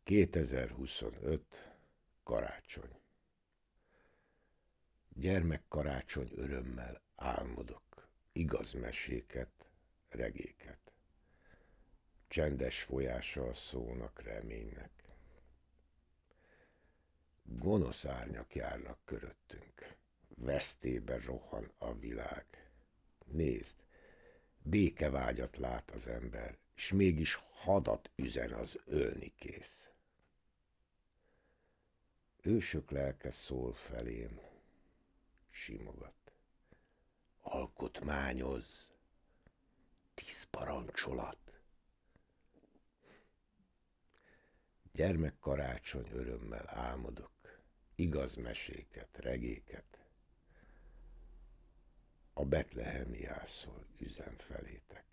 2025. Karácsony. Gyermekkarácsony örömmel álmodok, igaz meséket, regéket. Csendes folyással szólnak reménynek. Gonosz árnyak járnak köröttünk, vesztébe rohan a világ. Nézd, békevágyat lát az ember, s mégis hadat üzen az ölni kész. Ősök lelke szól felém, simogat. Alkotmányoz, 10 parancsolat. Gyermekkarácsony örömmel álmodok, igaz meséket, regéket. A betlehemi jászol üzen felétek.